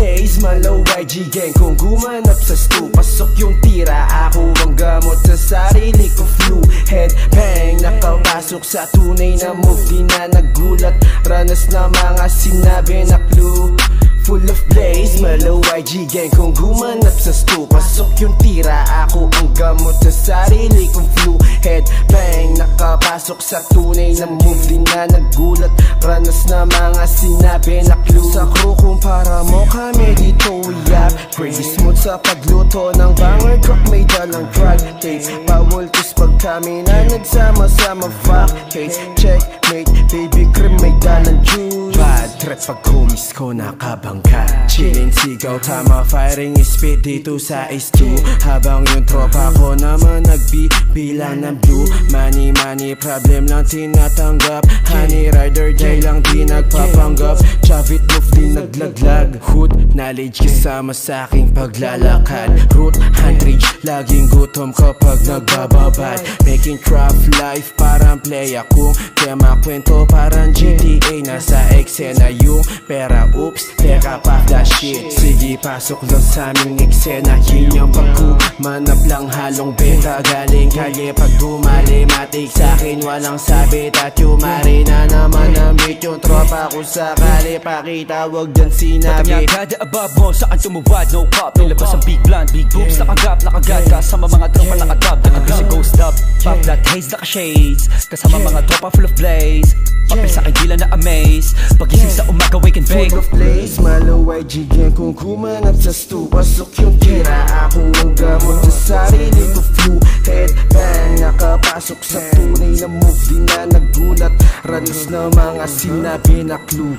blaze, malaw YG gang. Kung gumanap sa stu, pasok yung tira. Ako ang gamot sa sarili ko, flu headbang. Nakapasok sa tunay na move, di na nagulat. Ranas na mga sinabi na clue. Full of blaze, malaw YG gang. Kung gumanap sa stu, pasok yung tira. Ako ang gamot sa sarili kong flu headbang. Nakapasok sa tunay na move, di na nagulat. Ranas na mga sinabi na clue. Sa crew kumpara mo kami dito uyap. Crazy smooth sa pagluto ng banger truck. May dalang drug taste, bawal kiss pag kami na nagsama-sama. Fuck case, checkmate, baby cream may dalang juice. Bad trip pag homies ko nakabangka. Chillin' sigaw, tama firing spit dito sa Ace 2. Habang yung tropa ko naman nagbibilang ng blue. Money problem lang tinatanggap. Honey rider day lang di nagpapanggap. Chavit move di naglaglag. Hood knowledge kasama sa aking paglalakad. Root hand reach, laging gutom kapag nagbababad. Making craft life parang play akong tema kwento parang GTA. Nasa eksena yung pera, oops, teka pa that shit. Sige pasok lang sa aming eksena. Yun yung pagkumanap lang halong beta. Galing kalye pag bumali matik sa'kin walang sabit. At yumari na naman na-meet yung tropa ko sakali. Pakita wag dyan sinabi. Patang above mo saan tumuwad, no pop. Nilabas ang big blunt, big boobs, nakagap, nakagad. Kasama mga tropa nakadub, nakabisi ghost dub. Pop that haze, naka-shades. Kasama mga tropa full of blaze. Papel sa akin gila na amaze. Pagising sa umaga wake and bake. Full of blaze, malaw YG gang. Kung kumanap sa stu, pasok yung tira. Ako ang gamot sa sarili ko, flu headbang. Nakapasok sa tunay na move, di na nagulat. Ranos na mga sinabi na clue.